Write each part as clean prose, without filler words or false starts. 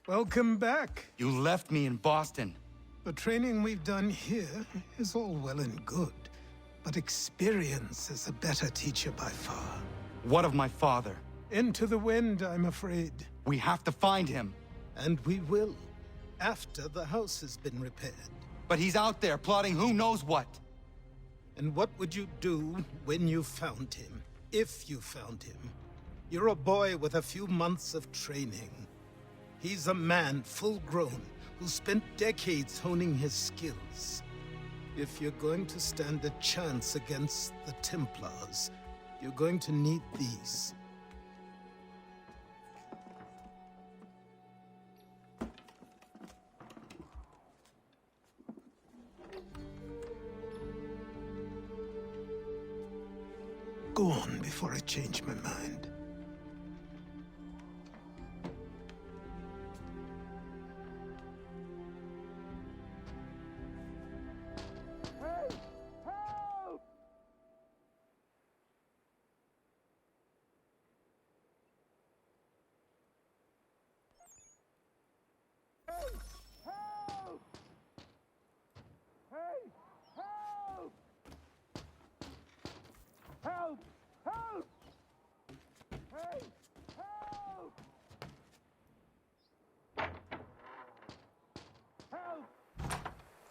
Welcome back. You left me in Boston. The training we've done here is all well and good, but experience is a better teacher by far. What of my father? Into the wind, I'm afraid. We have to find him. And we will, after the house has been repaired. But he's out there plotting who knows what. And what would you do when you found him? If you found him? You're a boy with a few months of training. He's a man, full-grown, who spent decades honing his skills. If you're going to stand a chance against the Templars, you're going to need these. Go on before I change my mind.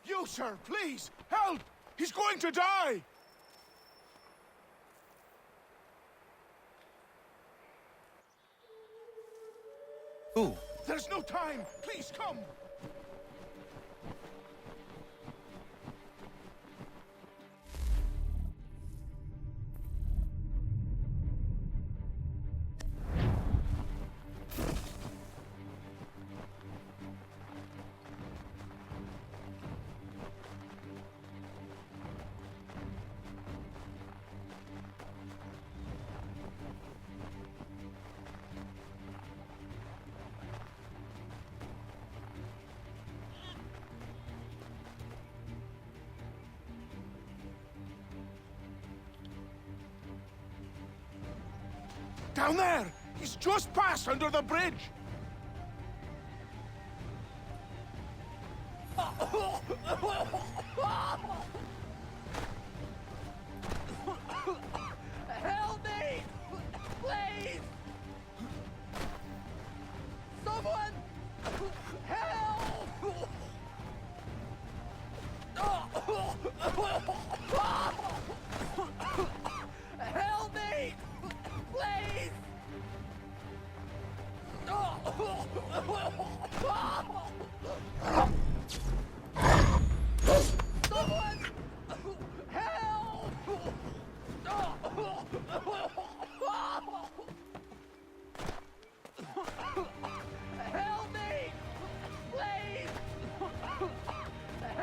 You, sir, please, help! He's going to die! Who? There's no time! Please, come! Down there! He's just passed under the bridge! Help me! Please! Someone! Help! Help me! Please! Someone! Help! Help me! Please!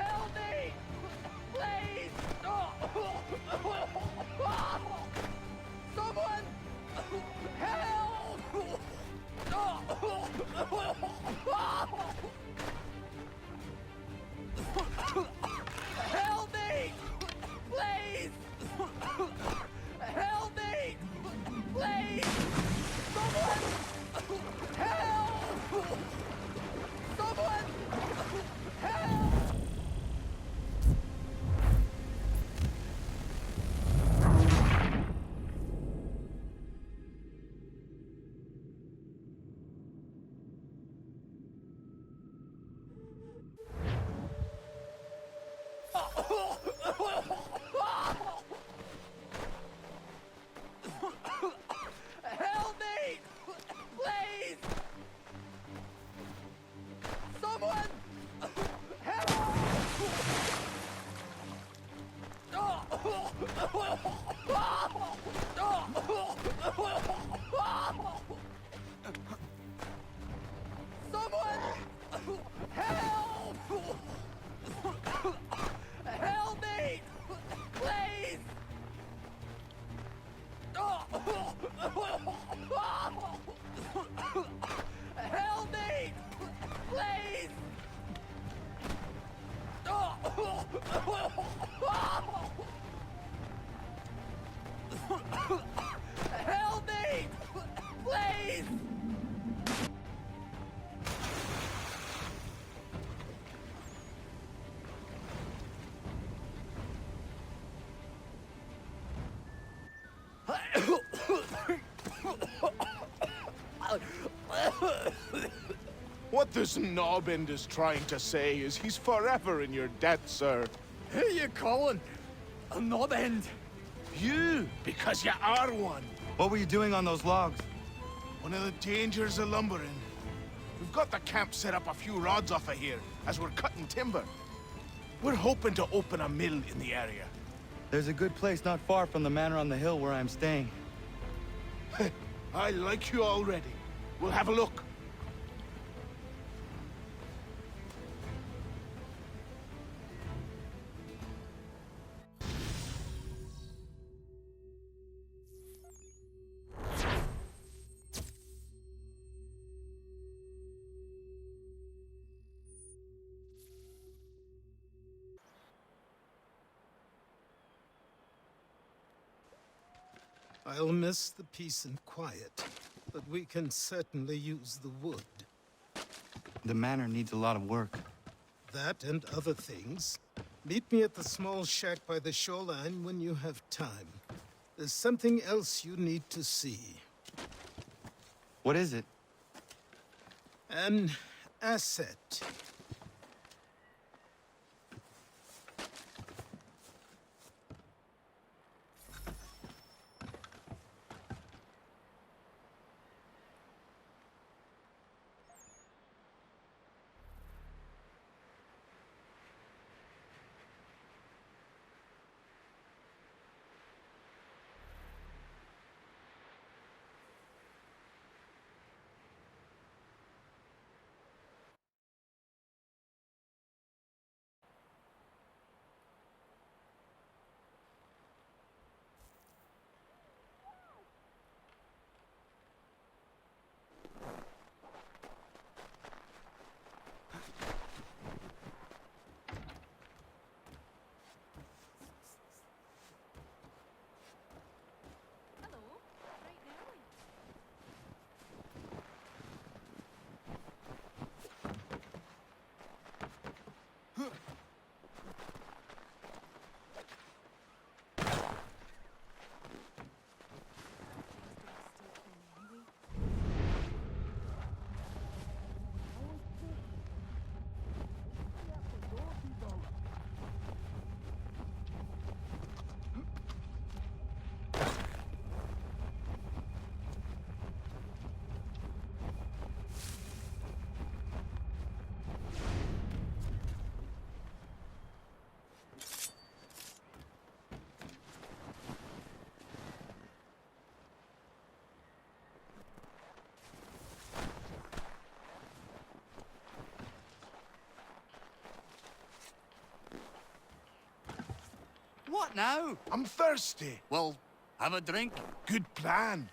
Help me! Please! Someone! Help! Help me! Please! Help me! Please! Someone! Help! Someone! Help! Help me! Please! Someone! Someone! Help! Help me! Please! Help me! Please! Help me! Please! What this knobbend is trying to say is he's forever in your debt, sir. Who you calling? A knob end? You, because you are one. What were you doing on those logs? One of the dangers of lumbering. We've got the camp set up a few rods off of here, as we're cutting timber. We're hoping to open a mill in the area. There's a good place not far from the manor on the hill where I'm staying. I like you already. We'll have a look. I'll miss the peace and quiet, but we can certainly use the wood. The manor needs a lot of work. That and other things. Meet me at the small shack by the shoreline when you have time. There's something else you need to see. What is it? An asset. What now? I'm thirsty. Well, have a drink. Good plan.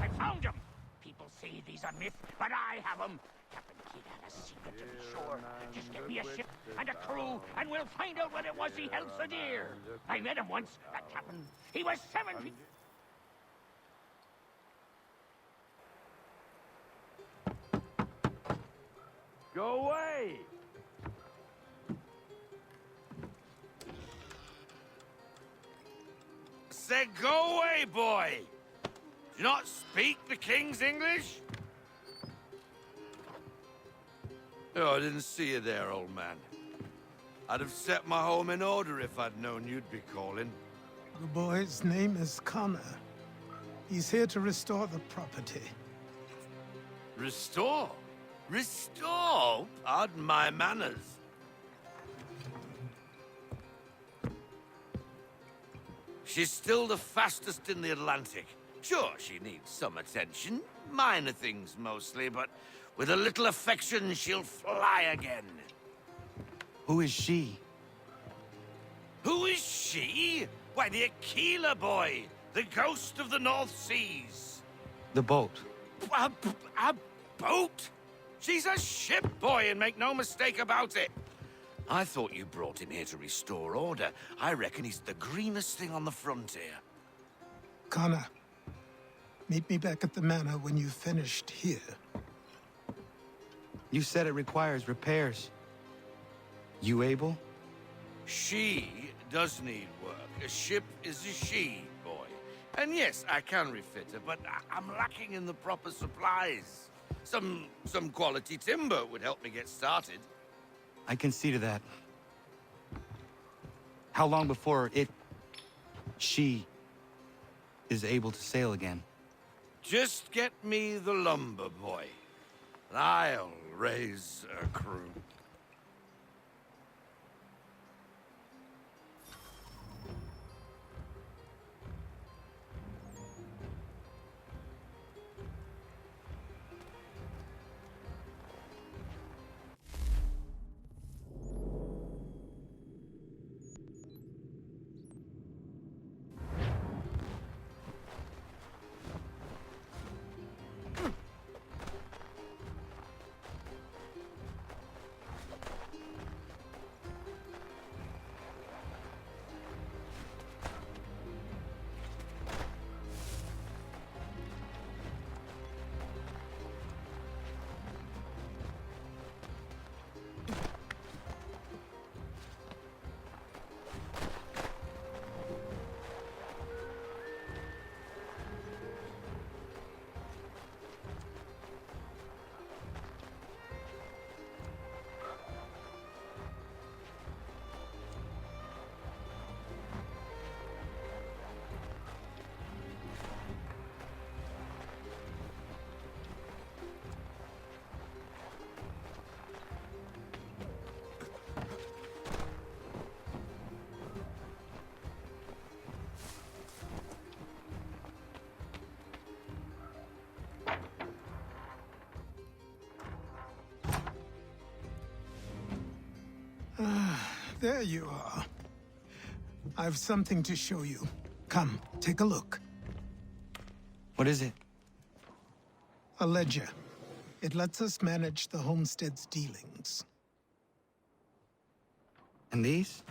I found him! People say these are myths, but I have them. Captain Kidd had a secret, to be sure. Just give me a ship and a crew, and we'll find out what it was he held so dear. I met him once, that captain. He was 7 feet... Go away! Said go away, boy! Do you not speak the King's English? Oh, I didn't see you there, old man. I'd have set my home in order if I'd known you'd be calling. The boy's name is Connor. He's here to restore the property. Restore? Restore? Pardon my manners. She's still the fastest in the Atlantic. Sure, she needs some attention. Minor things mostly, but with a little affection, she'll fly again. Who is she? Who is she? Why, the Aquila boy, the ghost of the North Seas. The boat. A boat? She's a ship, boy, and make no mistake about it. I thought you brought him here to restore order. I reckon he's the greenest thing on the frontier. Connor, meet me back at the manor when you've finished here. You said it requires repairs. You able? She does need work. A ship is a she, boy. And yes, I can refit her, but I'm lacking in the proper supplies. Some quality timber would help me get started. I can see to that. How long before she is able to sail again? Just get me the lumber, boy. And I'll raise a crew. There you are. I've something to show you. Come, take a look. What is it? A ledger. It lets us manage the homestead's dealings. And these?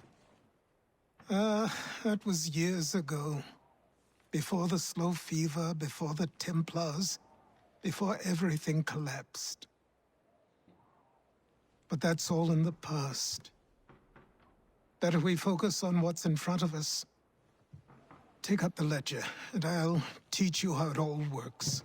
That was years ago. Before the slow fever, before the Templars, before everything collapsed. But that's all in the past. Better we focus on what's in front of us. Take up the ledger, and I'll teach you how it all works.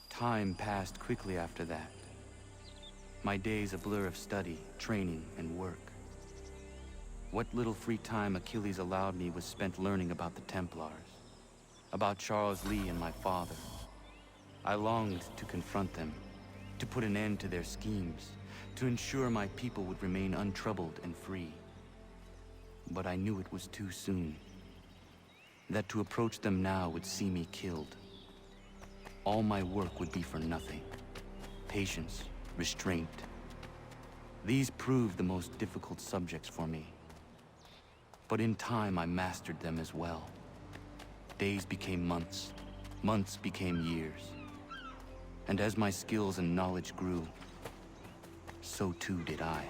Time passed quickly after that. My days a blur of study, training, and work. What little free time Achilles allowed me was spent learning about the Templars, about Charles Lee and my father. I longed to confront them, to put an end to their schemes, to ensure my people would remain untroubled and free. But I knew it was too soon. That to approach them now would see me killed. All my work would be for nothing. Patience, restraint. These proved the most difficult subjects for me. But in time, I mastered them as well. Days became months. Months became years. And as my skills and knowledge grew, so too did I.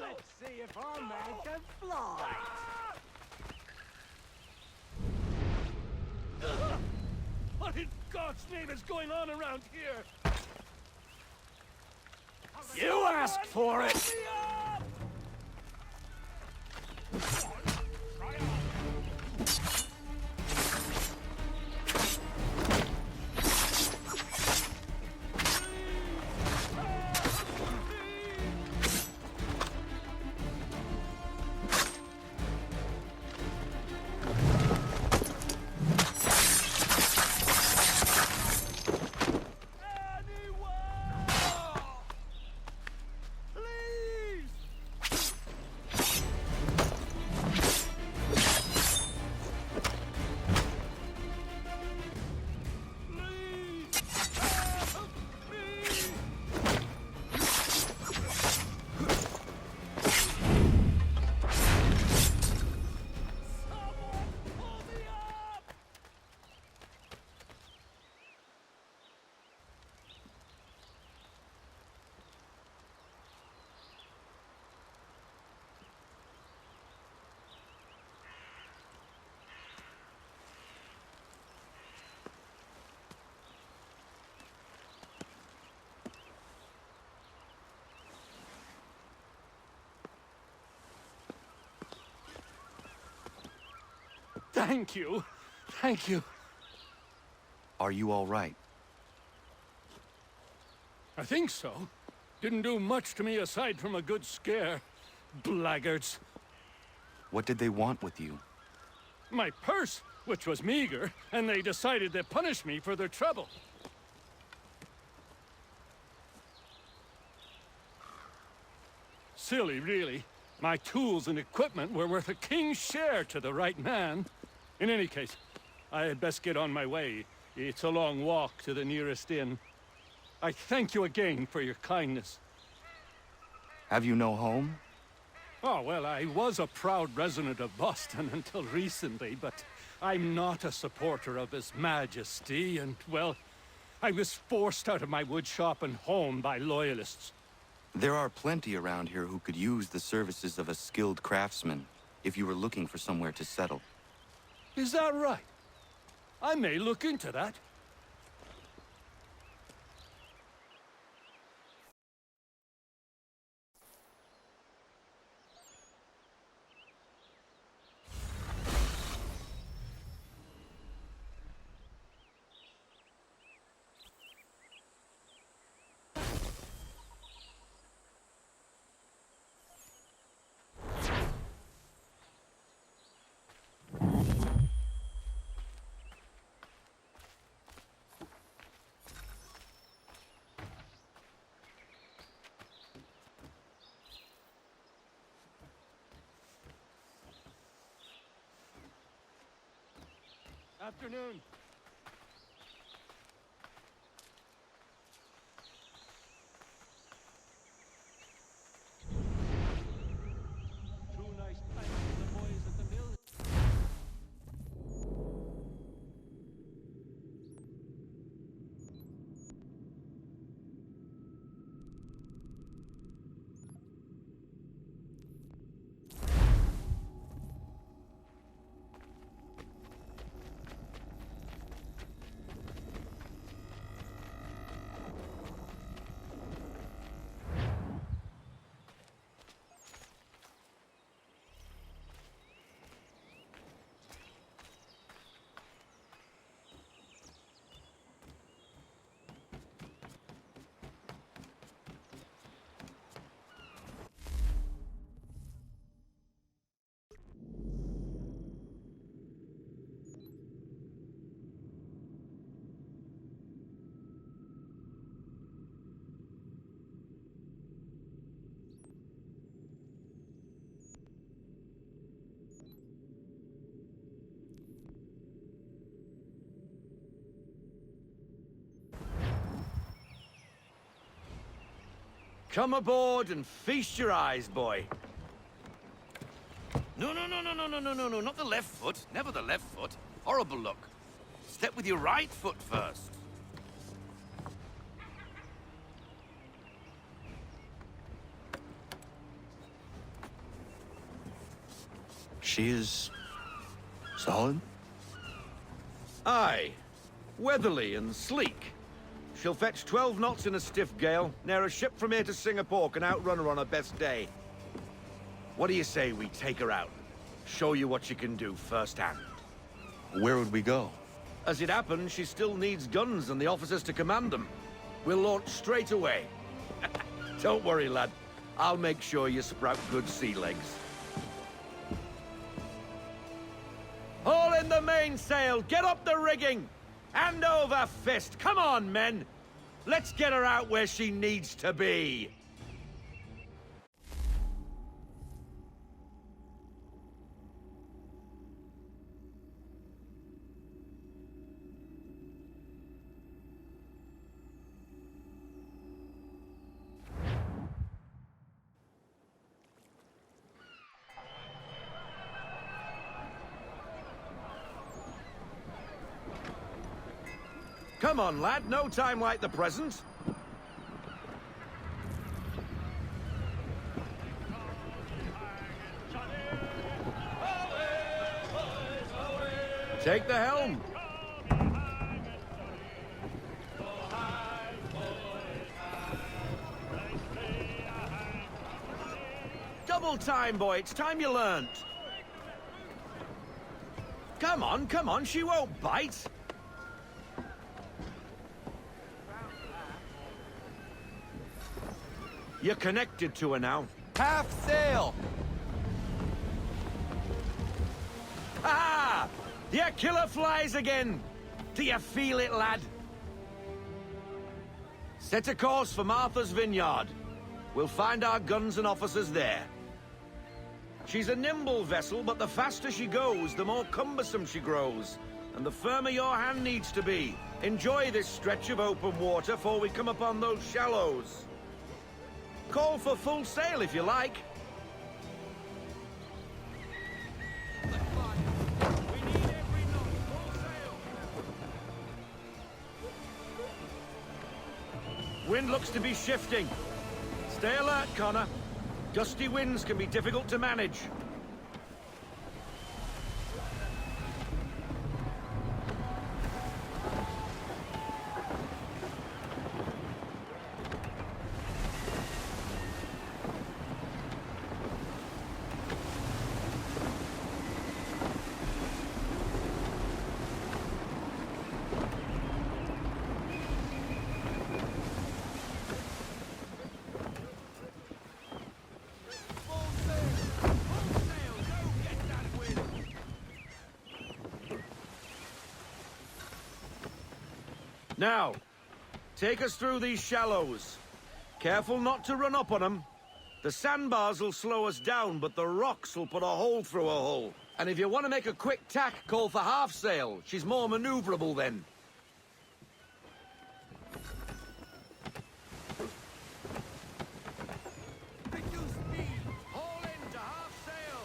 Let's see if our man can fly. What in God's name is going on around here? You asked for it! Thank you. Thank you. Are you all right? I think so. Didn't do much to me aside from a good scare. Blackguards. What did they want with you? My purse, which was meager, and they decided to punish me for their trouble. Silly, really. My tools and equipment were worth a king's share to the right man. In any case, I had best get on my way. It's a long walk to the nearest inn. I thank you again for your kindness. Have you no home? Oh, well, I was a proud resident of Boston until recently, but I'm not a supporter of His Majesty, and, well, I was forced out of my woodshop and home by loyalists. There are plenty around here who could use the services of a skilled craftsman if you were looking for somewhere to settle. Is that right? I may look into that. Afternoon. Two nice pints for the boys at the mill. Come aboard and feast your eyes, boy. No, not the left foot. Never the left foot. Horrible look. Step with your right foot first. She is solid? Aye. Weatherly and sleek. She'll fetch 12 knots in a stiff gale, ne'er a ship from here to Singapore can outrun her on her best day. What do you say we take her out? Show you what she can do firsthand. Where would we go? As it happens, she still needs guns and the officers to command them. We'll launch straight away. Don't worry, lad. I'll make sure you sprout good sea legs. Haul in the mainsail! Get up the rigging! Hand over fist! Come on, men! Let's get her out where she needs to be! Come on, lad. No time like the present. Take the helm. Double time, boy. It's time you learnt. Come on. She won't bite. You're connected to her now. Half sail! Ah! The killer flies again! Do you feel it, lad? Set a course for Martha's Vineyard. We'll find our guns and officers there. She's a nimble vessel, but the faster she goes, the more cumbersome she grows. And the firmer your hand needs to be. Enjoy this stretch of open water before we come upon those shallows. Call for full sail if you like. Wind looks to be shifting. Stay alert, Connor. Gusty winds can be difficult to manage. Now, take us through these shallows. Careful not to run up on them. The sandbars will slow us down, but the rocks will put a hole through a hole. And if you want to make a quick tack, call for half sail. She's more maneuverable then. Reduce speed. Haul in to half sail.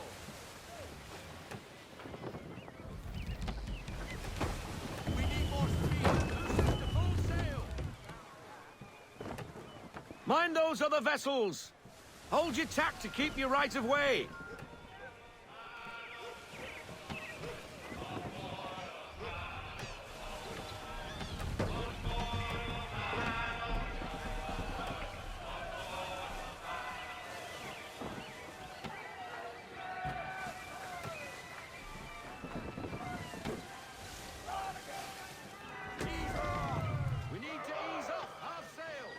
We need more speed. Loosen to full sail. Mind those other vessels. Hold your tack to keep your right of way. We need to ease off half sail.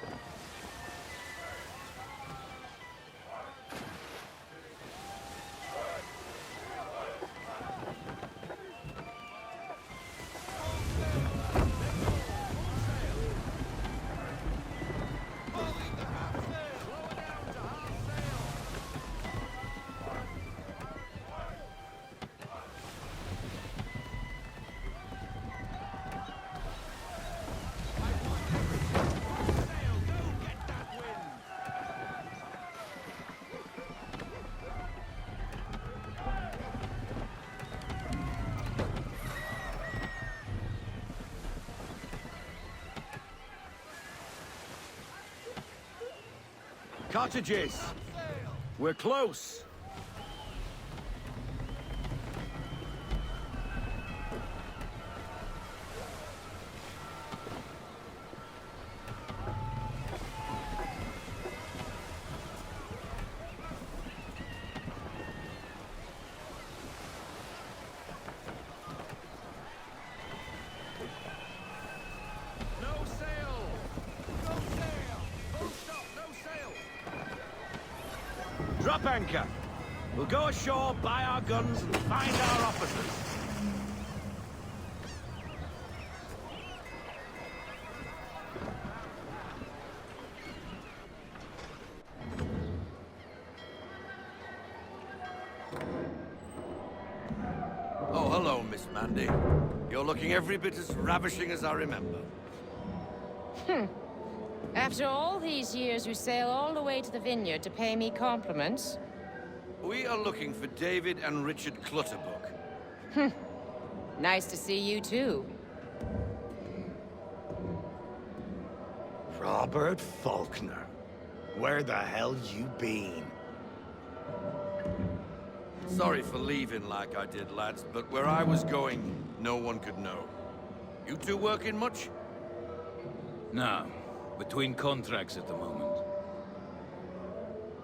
Cottages. We're close. No sail. No sail. Full stop. No sail. Drop anchor. We'll go ashore, buy our guns, and find our officers. Oh, hello, Miss Mandy. You're looking every bit as ravishing as I remember. After all these years, you sail all the way to the vineyard to pay me compliments? We are looking for David and Richard Clutterbuck. Nice to see you, too. Robert Faulkner. Where the hell you been? Sorry for leaving like I did, lads, but where I was going, no one could know. You two working much? No. Between contracts at the moment.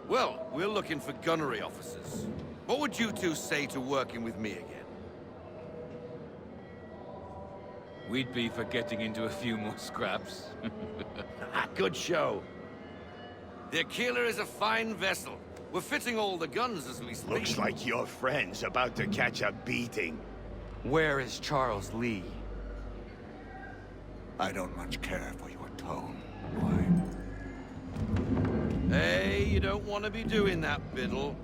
Well, we're looking for gunnery officers. What would you two say to working with me again? We'd be for getting into a few more scraps. Good show. The Aquila is a fine vessel. We're fitting all the guns as we speak. Looks like your friend's about to catch a beating. Where is Charles Lee? I don't much care for your tone. Hey, you don't want to be doing that, Biddle.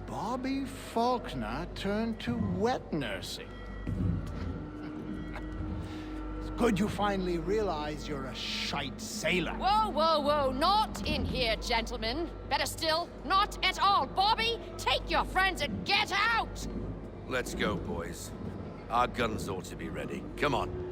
Bobby Faulkner turned to wet nursing. It's Good you finally realize you're a shite sailor. Whoa, whoa, whoa, not in here, gentlemen. Better still, not at all. Bobby, take your friends and get out! Let's go, boys. Our guns ought to be ready. Come on.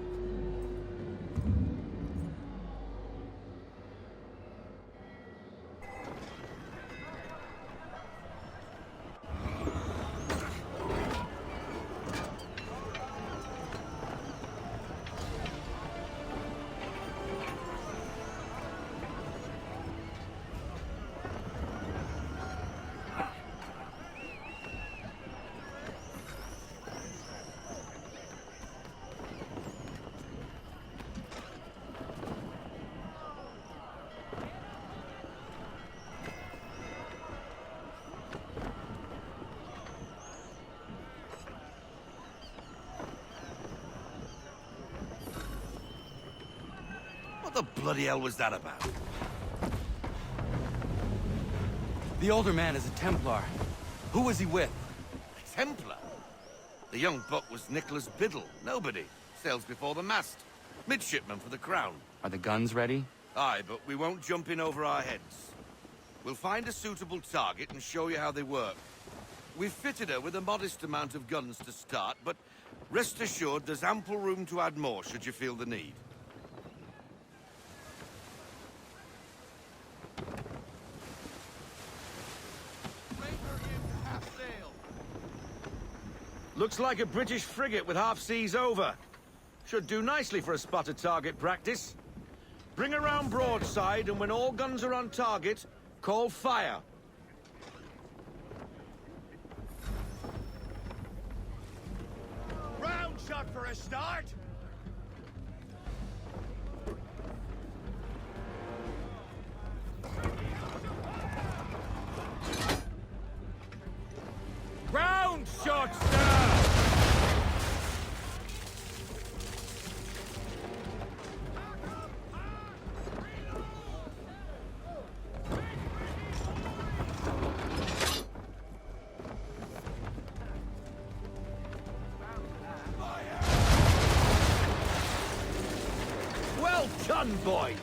What the bloody hell was that about? The older man is a Templar. Who was he with? A Templar? The young buck was Nicholas Biddle. Nobody. Sails before the mast. Midshipman for the Crown. Are the guns ready? Aye, but we won't jump in over our heads. We'll find a suitable target and show you how they work. We've fitted her with a modest amount of guns to start, but rest assured there's ample room to add more should you feel the need. Looks like a British frigate with half seas over. Should do nicely for a spotted target practice. Bring around broadside, and when all guns are on target, call fire. Round shot for a start! Round shot, sir! Well done, boy!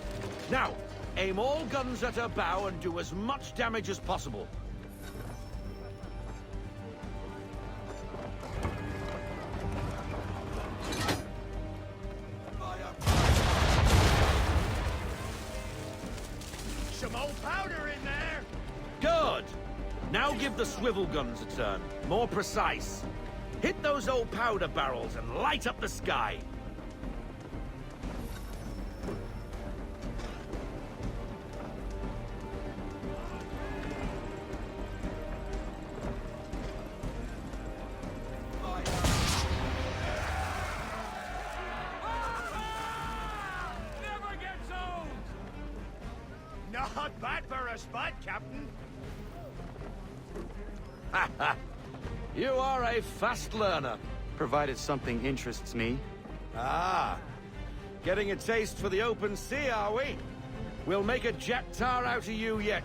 Now, aim all guns at her bow and do as much damage as possible. Some old powder in there! Good! Now give the swivel guns a turn. More precise. Hit those old powder barrels and light up the sky. Never gets old! Not bad for a spot, Captain. You are a fast learner. Provided something interests me. Ah, getting a taste for the open sea, are we? We'll make a jack tar out of you yet.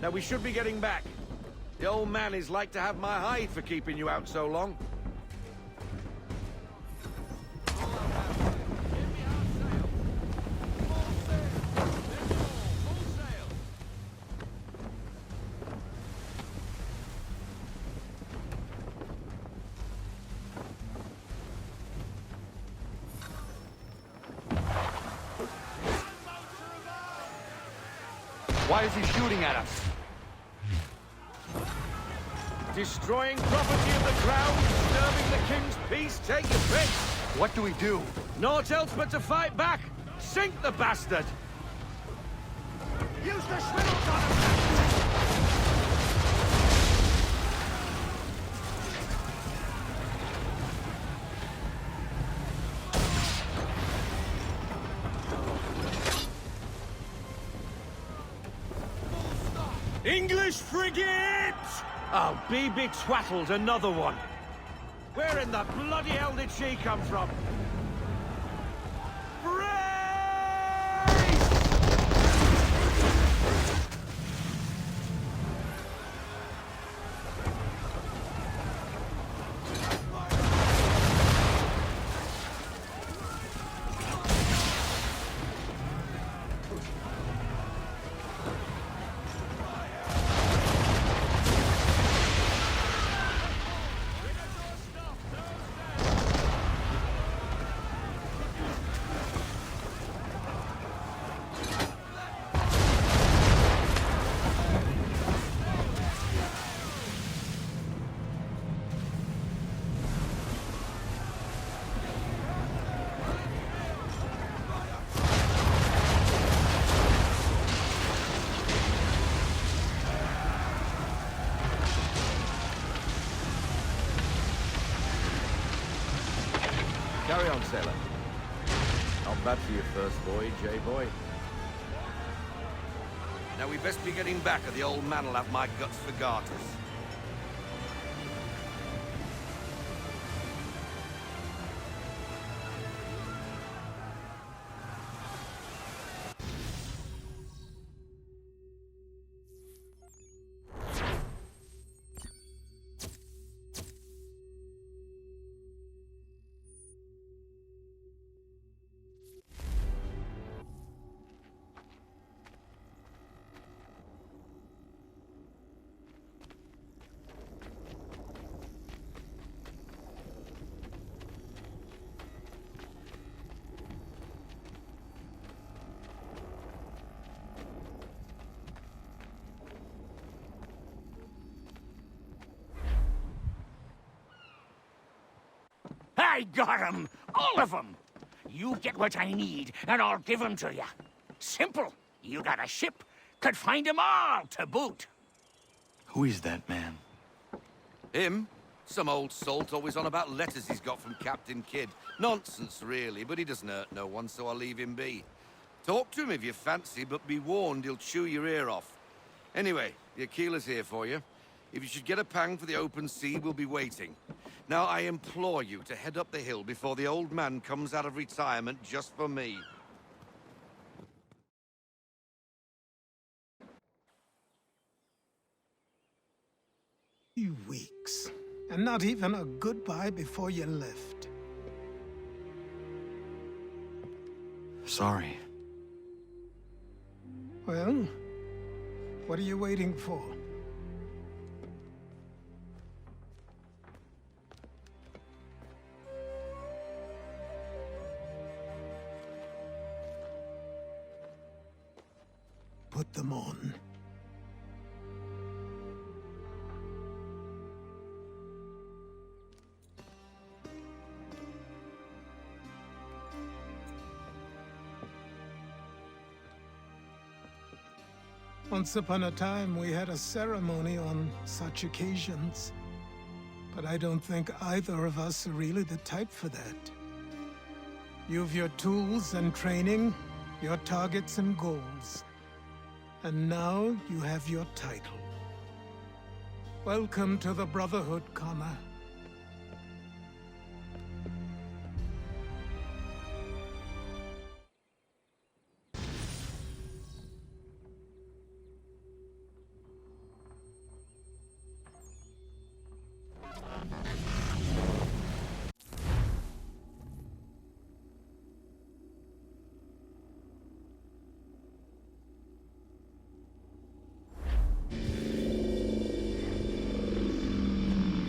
Now we should be getting back. The old man is like to have my hide for keeping you out so long. Why is he shooting at us? Destroying property of the crown, disturbing the king's peace, take your pick. What do we do? Naught else but to fight back. Sink the bastard. Use the swivels on him! English frigate! Oh, be twaddled, another one. Where in the bloody hell did she come from? Carry on, sailor. Not bad for your first voyage, eh, boy? Now we best be getting back, or the old man'll have my guts for garters. I got 'em! All of 'em! You get what I need, and I'll give 'em to you. Simple. You got a ship, could find 'em all to boot. Who is that man? Him? Some old salt always on about letters he's got from Captain Kidd. Nonsense, really, but he doesn't hurt no one, so I'll leave him be. Talk to him if you fancy, but be warned he'll chew your ear off. Anyway, the Aquila's here for you. If you should get a pang for the open sea, we'll be waiting. Now, I implore you to head up the hill before the old man comes out of retirement just for me. Weeks, and not even a goodbye before you left. Sorry. Well, what are you waiting for? Put them on. Once upon a time, we had a ceremony on such occasions. But I don't think either of us are really the type for that. You've your tools and training, your targets and goals. And now you have your title. Welcome to the Brotherhood, Connor.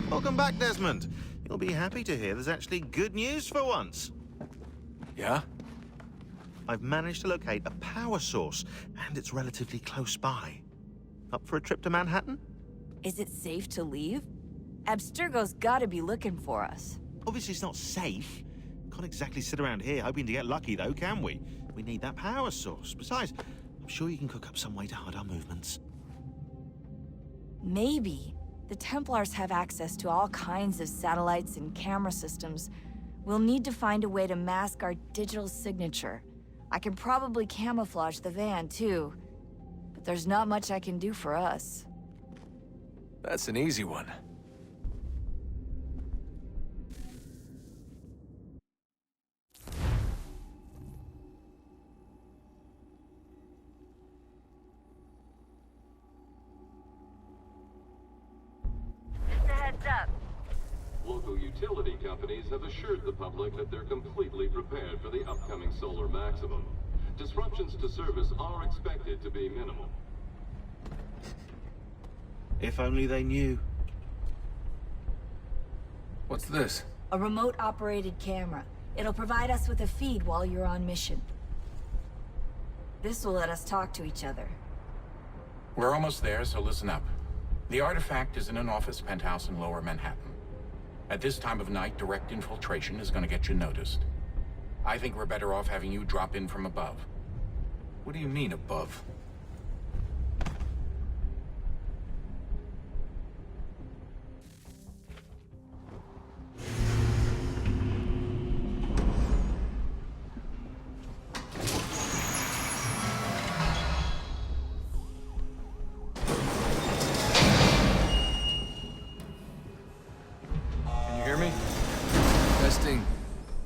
Welcome back, Desmond. You'll be happy to hear there's actually good news for once. Yeah? I've managed to locate a power source, and it's relatively close by. Up for a trip to Manhattan? Is it safe to leave? Abstergo's gotta be looking for us. Obviously it's not safe. Can't exactly sit around here hoping to get lucky, though, can we? We need that power source. Besides, I'm sure you can cook up some way to hide our movements. Maybe. The Templars have access to all kinds of satellites and camera systems. We'll need to find a way to mask our digital signature. I can probably camouflage the van, too. But there's not much I can do for us. That's an easy one. Local utility companies have assured the public that they're completely prepared for the upcoming solar maximum. Disruptions to service are expected to be minimal. If only they knew. What's this? A remote-operated camera. It'll provide us with a feed while you're on mission. This will let us talk to each other. We're almost there, so listen up. The artifact is in an office penthouse in Lower Manhattan. At this time of night, direct infiltration is going to get you noticed. I think we're better off having you drop in from above. What do you mean, above?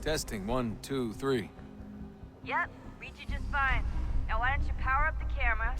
Testing, 1, 2, 3. Yep, read you just fine. Now why don't you power up the camera,